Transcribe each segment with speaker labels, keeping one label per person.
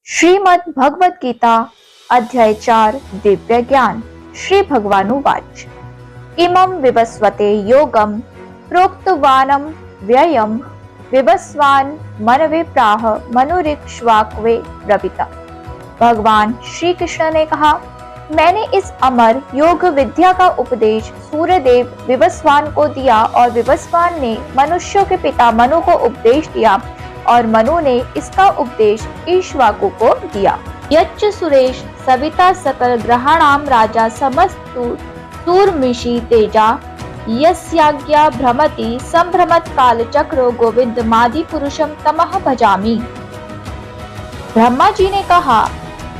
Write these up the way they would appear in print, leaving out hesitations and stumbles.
Speaker 1: श्रीमद् भगवद गीता अध्याय 4 दिव्य ज्ञान। श्री भगवानुवाच इमं विवस्वते योगम प्रोक्तवानम व्ययम विवस्वान मनवे प्राह मनुरिक्ष्वाक्वे ब्रवीता। भगवान श्री कृष्ण ने कहा, मैंने इस अमर योग विद्या का उपदेश सूर्यदेव विवस्वान को दिया और विवस्वान ने मनुष्यों के पिता मनु को उपदेश दिया और मनु ने इसका उपदेश ईक्ष्वाकु को दिया। यच्च सुरेश सविता सकल ग्रहाणाम राजा समस्तु सूर्मिषि तेजा यस्याज्ञा भ्रमति संभ्रमत काल चक्रो गोविंद मादि पुरुषम तमह भजामि। ब्रह्मा जी ने कहा,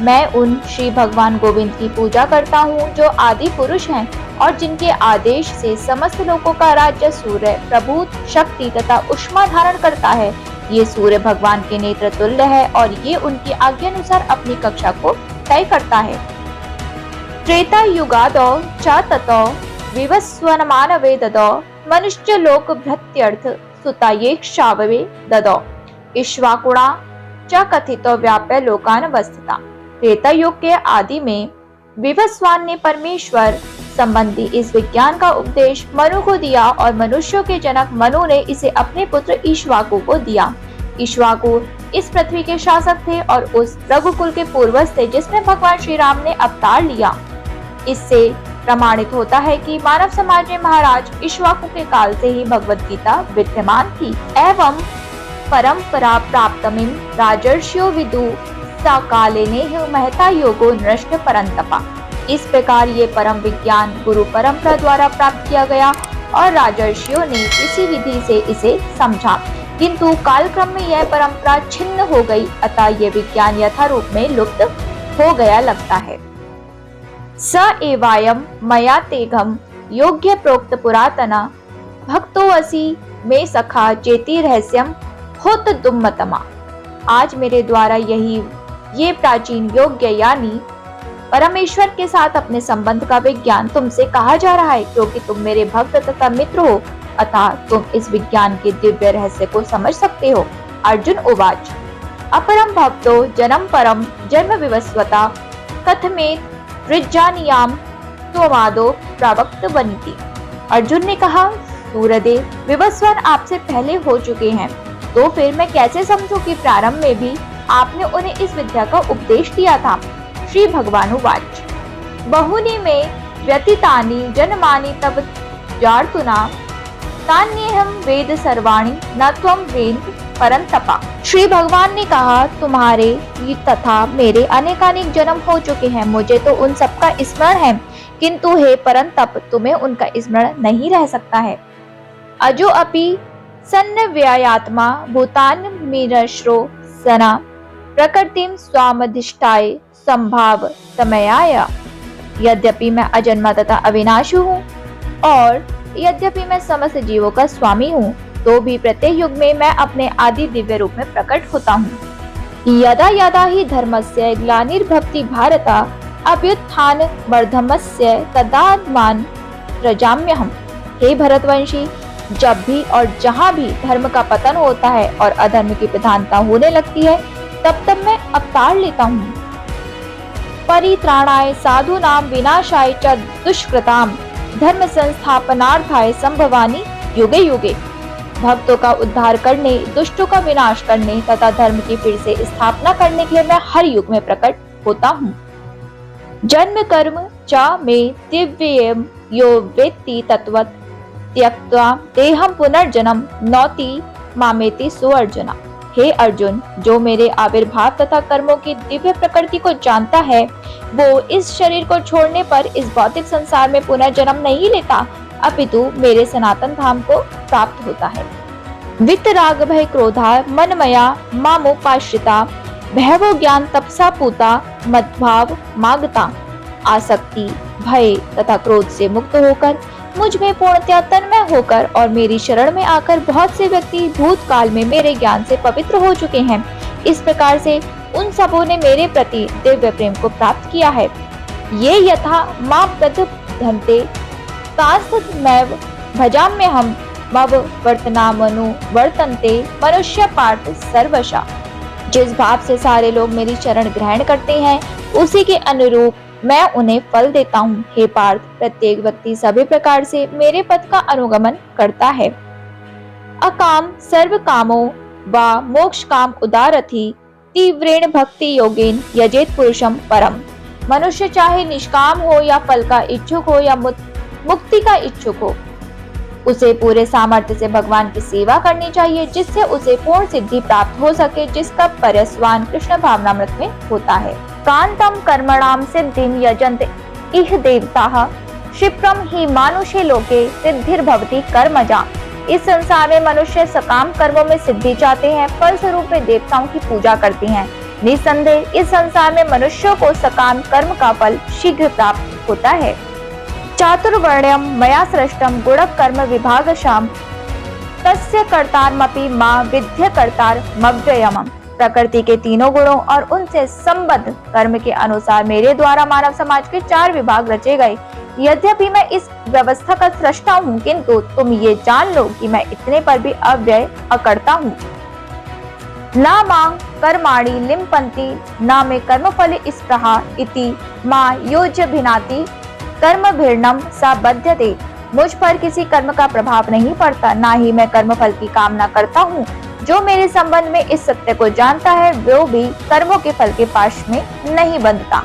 Speaker 1: मैं उन श्री भगवान गोविंद की पूजा करता हूँ जो आदि पुरुष हैं और जिनके आदेश से समस्त लोगों का राज्य सूर्य प्रभुत शक्ति तथा उष्मा धारण करता है। ये सूर्य भगवान के नेत्र तुल्य है और ये उनकी आज्ञा अनुसार अपनी कक्षा को तय करता है। त्रेता युगादो च ततो विवस्वनमानवे ददो मनुष्य लोक भृत्यर्थ सुतायेक्षाववे ददो ईक्ष्वाकुणा च कथितो व्याप्य लोकान वस्थिता। त्रेता युग के आदि में विवस्वान ने परमेश्वर संबंधी इस विज्ञान का उपदेश मनु को दिया और मनुष्यों के जनक मनु ने इसे अपने पुत्र ईक्ष्वाकु को दिया। ईक्ष्वाकु इस पृथ्वी के शासक थे और उस रघुकुल के पूर्वज थे जिसमें भगवान श्री राम ने अवतार लिया। इससे प्रमाणित होता है कि मानव समाज में महाराज ईक्ष्वाकु के काल से ही भगवद गीता विद्यमान थी। एवं परंपरा प्राप्तमिम राजर्षियो विदु सकाले नेह महता योगो नृष्ट परंतपा। इस प्रकार ये परम विज्ञान गुरु परंपरा द्वारा प्राप्त किया गया और राजर्षियों ने इसी विधि से इसे समझा, किंतु कालक्रम में यह परंपरा छिन्न हो गई, अतः ये विज्ञान यथारूप में लुप्त हो गया लगता है। स एवायम मया तेघम योग्य प्रोक्त पुरातना भक्तो असि में सखा चेती रहस्यम होत दुम्मतमा। आज मेरे द्वारा ये प्राचीन योग्य यानी परमेश्वर के साथ अपने संबंध का विज्ञान तुमसे कहा जा रहा है, क्योंकि तुम मेरे भक्त तथा मित्र हो, अतः तुम इस विज्ञान के दिव्य रहस्य को समझ सकते हो। अर्जुन उवाच अपरम भक्तो जन्म परम जन्म विवस्वता कथमेत ऋज्जानियाम त्वमादो प्रवक्त बनीति। अर्जुन ने कहा, सूर्यदेव विवस्वान आपसे पहले हो चुके हैं, तो फिर मैं कैसे समझूं कि प्रारंभ में भी आपने उन्हें इस विद्या का उपदेश दिया था। श्री भगवानुवाच बहुनि में व्यतीतानि जन्मानि तव जार्तुना तान्येहं वेद सर्वाणि न त्वं वेद परंतपा। श्री भगवान ने कहा, तुम्हारे तथा मेरे अनेकानेक जन्म हो चुके हैं, मुझे तो उन सबका स्मरण है, किंतु हे परंतप तुम्हें उनका स्मरण नहीं रह सकता है। अजो अपि सन्नव्ययात्मा भूतान मीरश्रो सना प्रकृतिम स्वामधिष्ठाय संभाव समयाय। यद्यपि मैं अजन्मा तथा अविनाशी हूँ और यद्यपि मैं समस्त जीवों का स्वामी हूँ, तो भी प्रत्येक युग में मैं अपने आदि दिव्य रूप में प्रकट होता हूँ। यदा यदा ही धर्मस्य ग्लानिर्भवति भारत अभ्युत्थान वर्धमस्य तदात्मान रजाम्यहम्। हे भरतवंशी, जब भी और जहाँ भी धर्म का पतन होता है और अधर्म की प्रधानता होने लगती है, तब मैं अवतार लेता हूँ। परित्राणाय साधूनां विनाशाय च दुष्कृतां धर्म संस्थापनार्थाय संभवानि युगे युगे। भक्तों का उद्धार करने, दुष्टों का विनाश करने तथा धर्म की फिर से स्थापना करने के लिए मैं हर युग में प्रकट होता हूँ। जन्म कर्म च मे दिव्येयं यो वेत्ति तत्वत् त्यक्त्वा देहं पुनर्जन्म नौति मामेति सुअर्जुना। हे अर्जुन, जो मेरे आविर्भाव तथा कर्मों की दिव्य प्रकृति को जानता है, वो इस शरीर को छोड़ने पर इस भौतिक संसार में पुनर्जन्म नहीं लेता, अपितु मेरे सनातन धाम को प्राप्त होता है। वितराग भय क्रोधा मनमया मामुपाश्रिता भैवो ज्ञान तपसा पूता मद्भाव मागता। आसक्ति, भय तथा क्रोध से मुक्त होकर मुझ में पूर्णतया तन्मय होकर और मेरी शरण में आकर बहुत से व्यक्ति भूतकाल में मेरे ज्ञान से पवित्र हो चुके हैं। इस प्रकार से उन सबों ने मेरे प्रति दिव्य प्रेम को प्राप्त किया है। ये यथा मां प्रदधन्ते तास्तमेव भजाम्यहम् मव वर्तनामनु वर्तन्ते मनुष्य पार्थ सर्वशा। जिस भाव से सारे लोग मेरी शरण ग्रहण करते हैं, उसी के अनुरूप मैं उन्हें फल देता हूँ। हे पार्थ, प्रत्येक व्यक्ति सभी प्रकार से मेरे पद का अनुगमन करता है। अकाम सर्व कामों व मोक्ष काम उदारथी तीव्रेण भक्ति योगेन यजेत पुरुषम परम। मनुष्य चाहे निष्काम हो या फल का इच्छुक हो या मुक्ति का इच्छुक हो, उसे पूरे सामर्थ्य से भगवान की सेवा करनी चाहिए, जिससे उसे पूर्ण सिद्धि प्राप्त हो सके, जिसका पर्यस्वान कृष्ण भावनामृत में होता है। कांतम कर्मणाम सिद्धिम यजन्त इह देवताः क्षिप्रम ही मानुषे लोके सिद्धिर्भवति कर्मजा। इस संसार में मनुष्य सकाम कर्मों में सिद्धि चाहते हैं, फल स्वरूप में देवताओं की पूजा करते हैं। निसंदेह इस संसार में मनुष्यों को सकाम कर्म का फल शीघ्र प्राप्त होता है। चातुर्वर्ण्यम मया सृष्टम गुण कर्म विभागशाम तस्य कर्तारमपि मां विद्य कर्तारमव्ययम्। प्रकृति के तीनों गुणों और उनसे संबद्ध कर्म के अनुसार मेरे द्वारा मानव समाज के 4 विभाग रचे गए। यद्यपि मैं इस व्यवस्था का सृष्टा हूँ, किंतु तुम ये जान लो कि मैं इतने पर भी अव्यय अकर्ता हूँ। ना मां कर्माणि लिम्पन्ति ना मे कर्मफले स्पृहा इति मां योज्य भिनाति कर्म भिन्नम सा बध्यते। मुझ पर किसी कर्म का प्रभाव नहीं पड़ता, ना ही मैं कर्मफल की कामना करता हूँ। जो मेरे संबंध में इस सत्य को जानता है, वो भी कर्मों के फल के पाश में नहीं बंधता।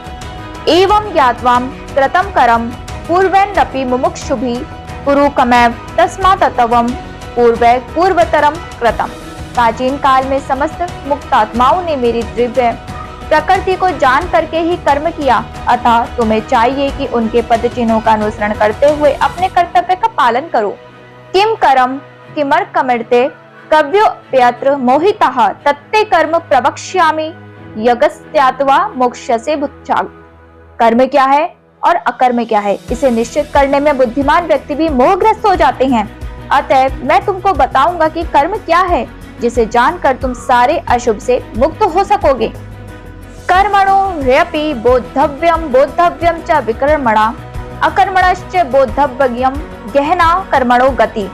Speaker 1: एवं ज्ञात्वाम कृतं करम पूर्वैरपि मुमुक्षुभिः कुरु कमैव तस्मात् तत्वं पूर्वै पूर्वतरम कृतम्। प्राचीन काल में समस्त मुक्तात्माओं ने मेरी दिव्य प्रकृति को जान करके ही कर्म किया, अतः तुम्हें चाहिए कि उनके पद चिन्हों का अनुसरण करते हुए अपने कर्तव्य का पालन करो। किम करम किमर्कमर्ते कव्योप्यत्र मोहितः तत्ते कर्म प्रवक्ष्यामि यगस्त्यात्वा मोक्ष्यसे बुद्ध्या। कर्म क्या है और अकर्म क्या है, इसे निश्चित करने में बुद्धिमान व्यक्ति भी मोहग्रस्त हो जाते हैं। अतः मैं तुमको बताऊंगा कि कर्म क्या है, जिसे जानकर तुम सारे अशुभ से मुक्त हो सकोगे। कर्मणो ह्यपि बोद्धव्यम बोद्धव्यम च विकर्मणा अकर्मणश्च बोद्धव्यम गहना कर्मणो गति।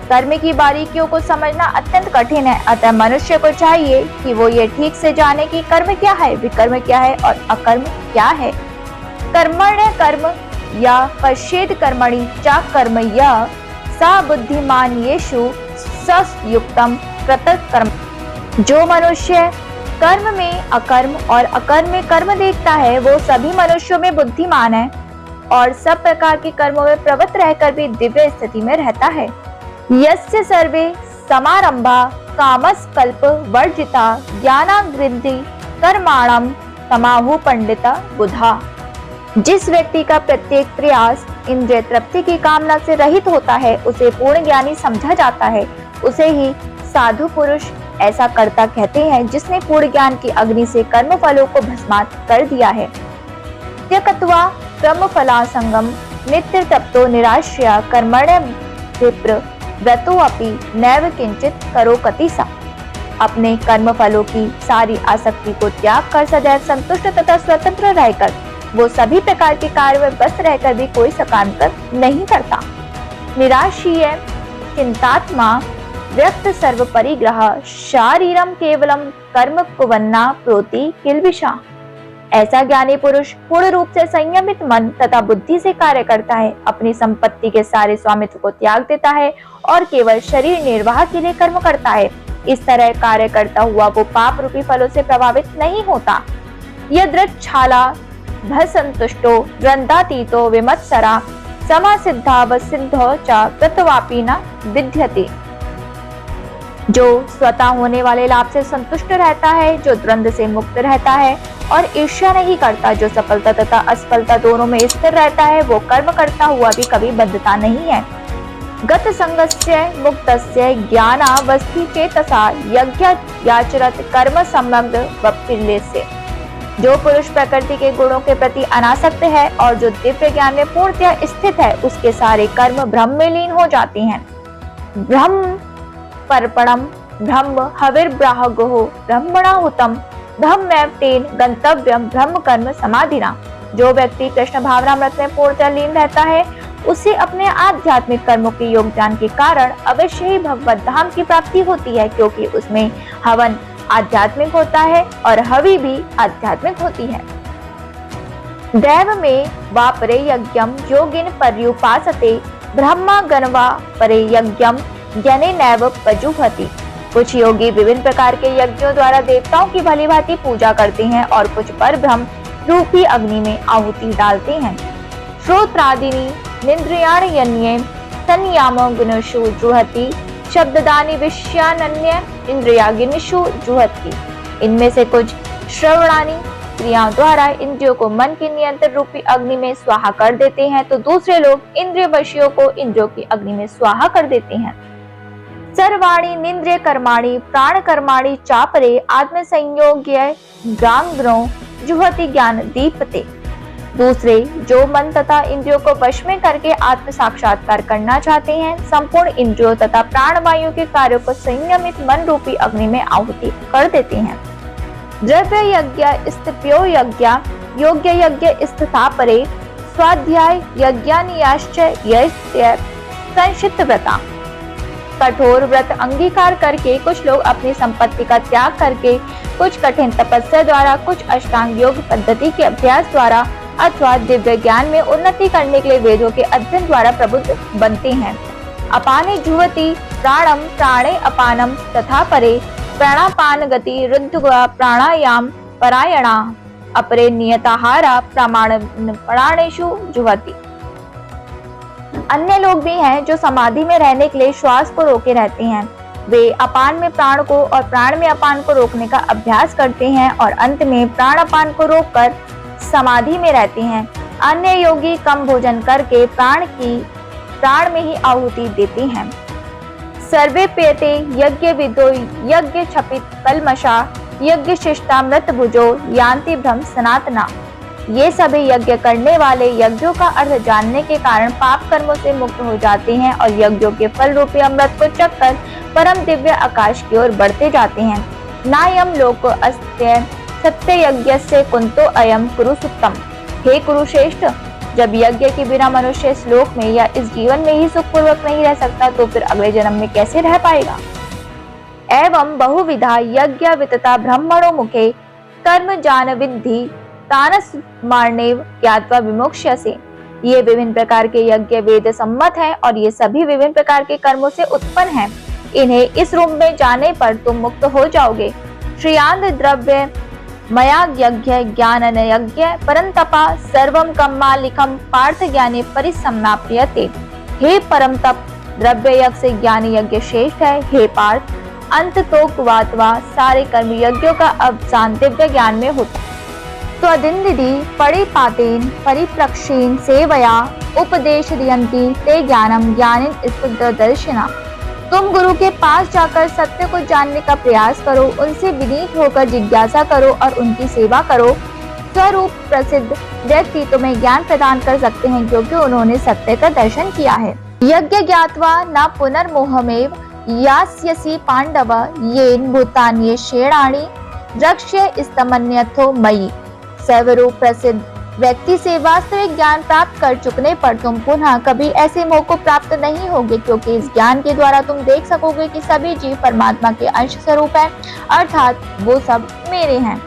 Speaker 1: कर्म की बारीकियों को समझना अत्यंत कठिन है, अतः मनुष्य को चाहिए कि वो ये ठीक से जाने कि कर्म क्या है, विकर्म क्या है और अकर्म क्या है। कर्मण्य कर्म या पश्येद कर्मणि च कर्म यः सा बुद्धिमान येषु सयुक्तम कृत कर्म। जो मनुष्य कर्म में अकर्म और अकर्म में कर्म देखता है, वो सभी मनुष्यों में बुद्धिमान है और सब प्रकार के कर्मों में प्रवृत्त रहकर भी दिव्य स्थिति में रहता है। यस्य सर्वे समारंभा कामस्कल्प वर्जिता ज्ञानाग्रिद्धि कर्माणम तमाहु पंडिता बुधा। जिस व्यक्ति का प्रत्येक प्रयास इंद्रिय तृप्ति की कामना से रहित होता है, उसे पूर्ण ज्ञानी समझा जाता है। उसे ही साधु पुरुष ऐसा कर्ता कहते हैं, जिसने पूर्ण ज्ञान की अग्नि से कर्म फलों को भस्मात कर दिया है। त्यक्त्वा कर्म फलासंगम नित्य तप्तो निराश्रया कर्मण्य विप्र व्रतो अपि नैव किंचित करोति सा। अपने कर्म फलों की सारी आसक्ति को त्याग कर सदैव संतुष्ट तथा स्वतंत्र रहकर वो सभी प्रकार के कार्य में व्यस्त रहकर भी कोई सकारात्मक नहीं करता। निराशीय चिंतात्मा व्यक्त सर्व परिग्रह शारीरम केवलम कर्म कुवन्ना प्रोति किल्बिषा। ऐसा ज्ञानी पुरुष पूर्ण रूप से संयमित मन तथा बुद्धि से कार्य करता है, अपनी संपत्ति के सारे स्वामित्व को त्याग देता है और केवल शरीर निर्वाह के लिए कर्म करता है। इस तरह कार्य करता हुआ वो पाप रूपी फलों से प्रभावित नहीं होता। यदृच्छाला भसंतुष्टो वृंदातीतो विमत्सरा समासिद्धा व सिद्धो च कृतवापि न विद्यते। जो स्वतः होने वाले लाभ से संतुष्ट रहता है, जो द्वंद्व से मुक्त रहता है और ईर्ष्या नहीं करता, जो सफलता तथा असफलता दोनों में स्थिर रहता है, वो कर्म करता हुआ भी कभी बंधता नहीं है। गत संगस्य मुक्तस्य ज्ञानावस्थि चेतसा यज्ञ याचरत कर्म समग्र वपिल्यस्य। जो पुरुष प्रकृति के गुणों के प्रति अनासक्त है और जो दिव्य ज्ञान में पूर्णतः स्थित है, उसके सारे कर्म ब्रह्म में लीन हो जाते हैं। ब्रह्म पर्पणम ब्रह्म हविर्ब्राह्मणो ब्रह्मणाहुतम ब्रह्मैव तेन गंतव्यम ब्रह्म कर्म समाधिना। जो व्यक्ति कृष्ण भावनामृत में पूर्णतः लीन रहता है, उसे अपने आध्यात्मिक कर्मों के योगदान के कारण अवश्य ही भगवत धाम की प्राप्ति होती है, क्योंकि उसमें हवन आध्यात्मिक होता है और हवि भी आध्यात्मिक होती है। दैव में वा परे यज्ञम योगिन पर्युपासते ब्रह्मा गणवा परे यज्ञम ज्ञाने नैव पजुहति। कुछ योगी विभिन्न प्रकार के यज्ञों द्वारा देवताओं की भली भांति पूजा करते हैं और कुछ पर ब्रह्म रूपी अग्नि में आहुति डालते हैं। श्रोत्रादिनी निन्द्रियाण्यन्ये संयामो गुणेषु जुहति शब्ददानी विषयान्य इंद्रियाग्निषु जुहति। इनमें से कुछ श्रवणानी क्रियाओं द्वारा इंद्रियों को मन के नियंत्रण रूपी अग्नि में स्वाहा कर देते हैं, तो दूसरे लोग इंद्रिय वशियों को इंद्रियों की अग्नि में स्वाहा कर देते हैं। सर्वाणी निंद्रिय कर्माणि प्राण कर्माणि चापरे आत्म संयोग्य गांग्रो जुहति ज्ञान दीपते। दूसरे जो मन तथा इंद्रियों को वश में करके आत्म साक्षात्कार करना चाहते हैं, संपूर्ण इंद्रियों तथा प्राण वायु के कार्यों को संयमित मन रूपी अग्नि में आहुति कर देते हैं। द्रव्य यज्ञ स्थिप्यो यज्ञ योग्य यज्ञ स्थिता परे स्वाध्याय यज्ञानियाश्च यस्य संशित व्रता। कठोर व्रत अंगीकार करके कुछ लोग अपनी संपत्ति का त्याग करके, कुछ कठिन तपस्या द्वारा, कुछ अष्टांग योग पद्धति के अभ्यास द्वारा अथवा दिव्य ज्ञान में उन्नति करने के लिए वेदों के अध्ययन द्वारा प्रबुद्ध बनते हैं। अपाने जुहति प्राणम प्राणे अपानम तथा परे प्राणापान गति रुद्ध प्राणायाम परायणा अपरे नियताहारा प्राणेषु जुहति। अन्य लोग भी हैं जो समाधि में रहने के लिए श्वास को रोके रहते हैं। वे अपान में प्राण को और प्राण में अपान को रोकने का अभ्यास करते हैं और अंत में प्राण अपान को रोककर समाधि में रहते हैं। अन्य योगी कम भोजन करके प्राण में ही आहुति देते हैं। सर्वे पेयते यज्ञ विदो यज्ञ क्षपित कलमशा यज्ञ शिष्टामृत भुजो यान्ति ब्रह्म सनातना। ये सभी यज्ञ करने वाले यज्ञों का अर्थ जानने के कारण पाप कर्मों से मुक्त हो जाते हैं और यज्ञों के फल रूपी अमृत को चखकर परम दिव्य आकाश की ओर बढ़ते जाते हैं। नायम लोको अस्त्य सत्य यज्ञ से कुंतो अयम कुरुसुत्तम। हे कुरुश्रेष्ठ, जब यज्ञ के बिना मनुष्य इस लोक में या इस जीवन में ही सुखपूर्वक नहीं रह सकता तो फिर अगले जन्म में कैसे रह पाएगा। एवं बहुविधा यज्ञ वितता ब्रह्मणो मुखे कर्म जान विद्धि तानस मारनेव ज्ञात्वा विमोक्ष्यसे। ये विभिन्न प्रकार के यज्ञ वेद सम्मत हैं और ये सभी विभिन्न प्रकार के कर्मों से उत्पन्न हैं। इन्हें इस रूप में जाने पर तुम मुक्त हो जाओगे। श्रियांद द्रव्य मया यज्ञ ज्ञान यज्ञ परंतपा सर्वम कम्मालिकम पार्थ ज्ञाने परिसमाप्यते। हे परम तप, द्रव्य यज्ञ से ज्ञान यज्ञ श्रेष्ठ है। हे पार्थ, अंत तो कुवात्वा सारे कर्म यज्ञों का अवसान दिव्य ज्ञान में होता है। त्वदिन्दिदि परिपातेन परिप्रक्षेन सेवया उपदेश दियन्ति ते ज्ञानम ज्ञानिन स्फुटदर्शिना। तुम गुरु के पास जाकर सत्य को जानने का प्रयास करो, उनसे विनीत होकर जिज्ञासा करो और उनकी सेवा करो। स्वरूप प्रसिद्ध व्यक्ति तुम्हें ज्ञान प्रदान कर सकते हैं क्योंकि उन्होंने सत्य का दर्शन किया है। यज्ञ ज्ञात्वा न पुनर्मोहमेव यास्यसि पांडव येन भूतान्ये शेणानि रक्ष्य स्तमन्यथो मयि। सर्वरूप प्रसिद्ध व्यक्ति से वास्तविक ज्ञान प्राप्त कर चुकने पर तुम पुनः कभी ऐसे मोह को प्राप्त नहीं होगे, क्योंकि इस ज्ञान के द्वारा तुम देख सकोगे कि सभी जीव परमात्मा के अंश स्वरूप हैं, अर्थात वो सब मेरे हैं।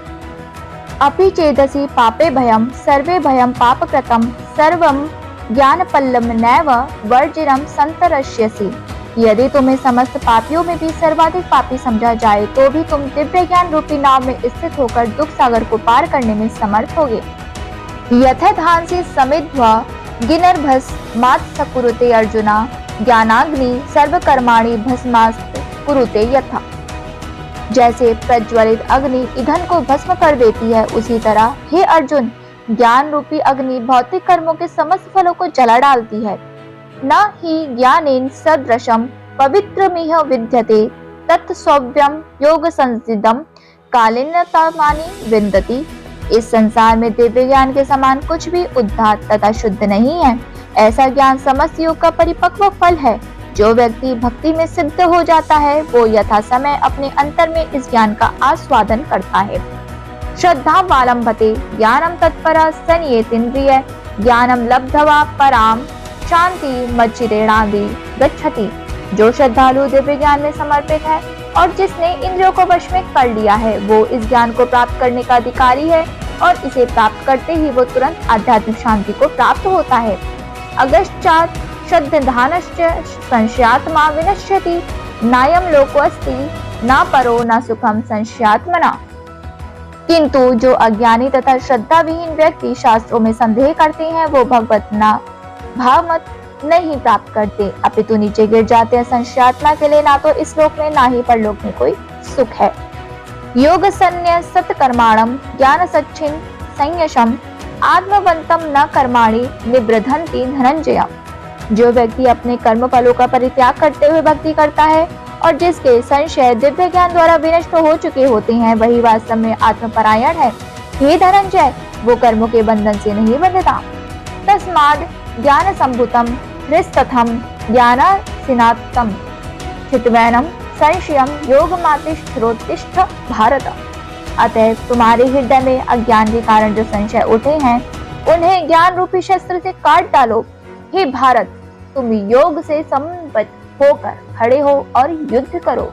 Speaker 1: अपि चेदसि पापे भयम सर्वे भयम पापकृतम सर्वम ज्ञान पल्लम नैव वर्जिरम संतरश्यसि। यदि तुम्हें समस्त पापियों में भी सर्वाधिक पापी समझा जाए तो भी तुम दिव्य ज्ञान रूपी नाव में स्थित होकर दुख सागर को पार करने में समर्थ होगे। यथाधांसि समिध्वा गिनर्भस्मात् सकुरुते अर्जुना ज्ञानाग्नि सर्वकर्माणि भस्मात् कुरुते यथा। जैसे प्रज्वलित अग्नि ईंधन को भस्म कर देती है, उसी तरह हे अर्जुन, ज्ञान रूपी अग्नि भौतिक कर्मों के समस्त फलों को जला डालती है। न ही ज्ञानेन सदृशम पवित्रमिह विद्यते तत्स्वव्यम योग संसिद्धम कालिनतामानि विन्दति। इस संसार में दिव्य ज्ञान के समान कुछ भी उद्धार तथा शुद्ध नहीं है। ऐसा ज्ञान समस्त योग का परिपक्व फल है। जो व्यक्ति भक्ति में सिद्ध हो जाता है वो यथा समय अपने अंतर में इस ज्ञान का आस्वादन करता है। श्रद्धा वालंबते ज्ञानम तत्परा संयेतेन्द्रिय ज्ञानम लब्धवा पराम शांति मच्चिरेणादि गच्छति। जो श्रद्धालु दिव्य ज्ञान में समर्पित है और जिसने इंद्रियों को वश में कर लिया है वो इस ज्ञान को प्राप्त करने का अधिकारी है और इसे प्राप्त करते ही वो तुरंत आध्यात्मिक शांति को प्राप्त होता है। अगस्त्यात् श्रद्धानश्च संशयात्मा विनश्यति नायम लोकोऽस्ति न परो न सुखम संशयात्मना। किंतु जो अज्ञानी तथा श्रद्धा विहीन व्यक्ति शास्त्रों में संदेह करते हैं वो भगवत ना भाव मत नहीं प्राप्त करते, अपितु नीचे गिर जाते हैं। संशयात्मा के लिए ना तो इस लोक में ना ही परलोक में कोई सुख है। योग संन्य सत्कर्माणम ज्ञान सच्चिन संयशम आत्मवंतम न कर्माणि निबृधन्ति धनंजय। जो व्यक्ति अपने कर्म फलों का परित्याग करते हुए भक्ति करता है और जिसके संशय दिव्य ज्ञान द्वारा विनष्ट हो चुके होते हैं वही वास्तव में आत्मपरायण है। हे धनंजय, वो कर्मों के बंधन से नहीं बंधता। तस्माद् ज्ञान संभूतम हृस्तथम ज्ञानासिनात्तम चित्वैनम संशयम योगमातिष्ठरोत्तिष्ठ भारत। अतः तुम्हारे हृदय में अज्ञान के कारण जो संशय उठे हैं उन्हें ज्ञान रूपी शस्त्र से काट डालो। हे भारत, तुम योग से संबद्ध होकर खड़े हो और युद्ध करो।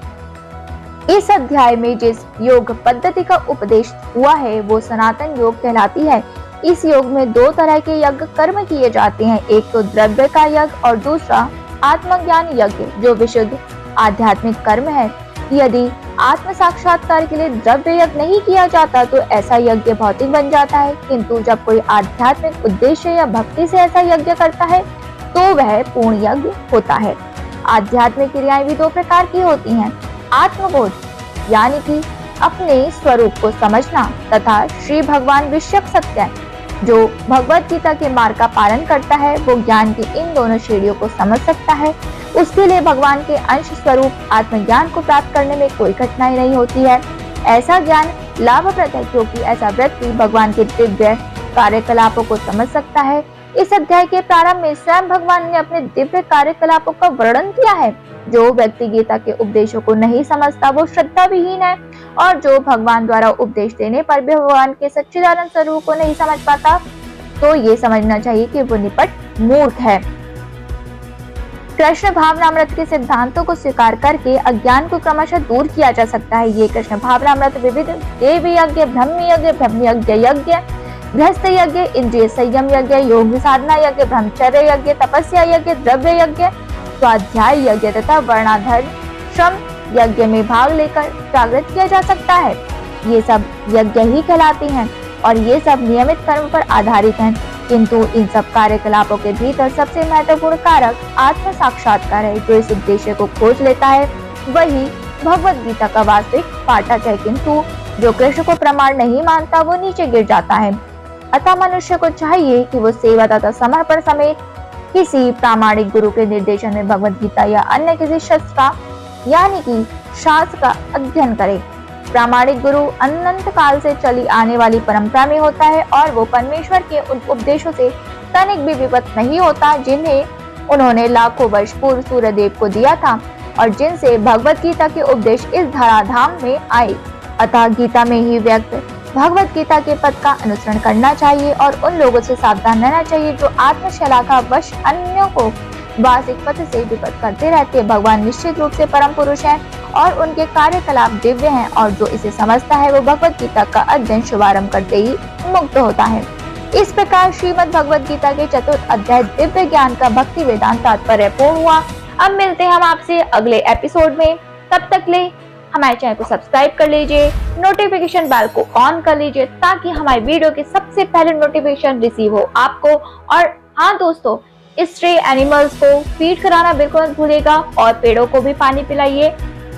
Speaker 1: इस अध्याय में जिस योग पद्धति का उपदेश हुआ है वो सनातन योग कहलाती है। इस योग में दो तरह के यज्ञ कर्म किए जाते हैं, एक तो द्रव्य का यज्ञ और दूसरा आत्मज्ञान यज्ञ जो विशुद्ध आध्यात्मिक कर्म है। यदि आत्म साक्षात्कार के लिए द्रव्य यज्ञ नहीं किया जाता तो ऐसा यज्ञ भौतिक बन जाता है, किंतु जब कोई आध्यात्मिक उद्देश्य या भक्ति से ऐसा यज्ञ करता है तो वह पूर्ण यज्ञ होता है। आध्यात्मिक क्रियाएं भी दो प्रकार की होती हैं, आत्मबोध यानी कि अपने स्वरूप को समझना तथा श्री भगवान विश्व सत्य जो भगवत गीता के मार्ग का पालन करता है वो ज्ञान की इन दोनों श्रेणियों को समझ सकता है। उसके लिए भगवान के अंश स्वरूप आत्मज्ञान को प्राप्त करने में कोई कठिनाई नहीं होती है। ऐसा ज्ञान लाभप्रद है क्योंकि ऐसा व्यक्ति भगवान के दिव्य कार्यकलापों को समझ सकता है। इस अध्याय के प्रारंभ में स्वयं भगवान ने अपने दिव्य कार्यकलापों का वर्णन किया है। जो व्यक्ति गीता के उपदेशों को नहीं समझता वो श्रद्धा विहीन है और जो भगवान द्वारा उपदेश देने पर भी भगवान के सच्चिदानंद स्वरूप को नहीं समझ पाता तो ये समझना चाहिए कि वो निपट मूर्ख है। कृष्ण भावनामृत के सिद्धांतों को स्वीकार करके अज्ञान को क्रमशः दूर किया जा सकता है। ये कृष्ण भावनामृत विविध देव यज्ञ, ब्रह्म यज्ञ, गृहस्थ यज्ञ, इंद्रिय संयम यज्ञ, योग साधना यज्ञ, ब्रह्मचर्य यज्ञ, तपस्या यज्ञ, द्रव्य यज्ञ, स्वाध्याय यज्ञ तथा वर्णाधर श्रम यज्ञ में भाग लेकर जागृत किया जा सकता है। ये सब यज्ञ ही कहलाते हैं और ये सब नियमित कर्म पर आधारित हैं, किंतु इन सब कार्यकलापों के भीतर सबसे महत्वपूर्ण कारक आत्म साक्षात्कार है। जो इस उद्देश्य को खोज लेता है वही भगवत गीता का वास्तविक पाठक है, किंतु जो कृष्ण को प्रमाण नहीं मानता वो नीचे गिर जाता है। अतः मनुष्य को चाहिए कि वो सेवा तथा समर्पण समेत किसी प्रामाणिक गुरु के निर्देशन में भगवत गीता या अन्य किसी शास्त्र का यानी कि शास्त्र का अध्ययन करे। प्रामाणिक गुरु अनंत काल से चली आने वाली परंपरा में होता है और वो परमेश्वर के उन उपदेशों से तनिक भी विपत नहीं होता जिन्हें उन्होंने लाखों वर्ष पूर्व सूर्यदेव को दिया था और जिनसे भगवत गीता के उपदेश इस धराधाम में आए। अतः गीता में ही व्यक्त भगवत गीता के पद का अनुसरण करना चाहिए और उन लोगों से सावधान रहना चाहिए जो आत्मशला का वश अन्यों को वासिक पथ से विपद करते रहते हैं। भगवान निश्चित रूप से परम पुरुष हैं और उनके कार्यकलाप दिव्य हैं और जो इसे समझता है वो भगवत गीता का अध्ययन शुभारंभ करते ही मुक्त होता है। इस प्रकार श्रीमद् भगवत गीता के चतुर्थ अध्याय दिव्य ज्ञान का भक्ति वेदांत तात्पर्य पूर्ण हुआ। अब मिलते हैं हम आपसे अगले एपिसोड में, तब तक ले हमारे चैनल को सब्सक्राइब कर लीजिए, नोटिफिकेशन बेल को ऑन कर लीजिए ताकि हमारे वीडियो के सबसे पहले नोटिफिकेशन रिसीव हो आपको। और हाँ दोस्तों, स्ट्रे एनिमल्स को फीड कराना बिल्कुल मत भूलिएगा और पेड़ों को भी पानी पिलाइए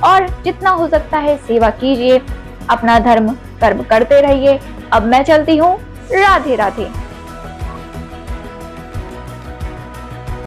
Speaker 1: और जितना हो सकता है सेवा कीजिए, अपना धर्म कर्म करते रहिए। अब मैं चलती हूँ, राधे राधे।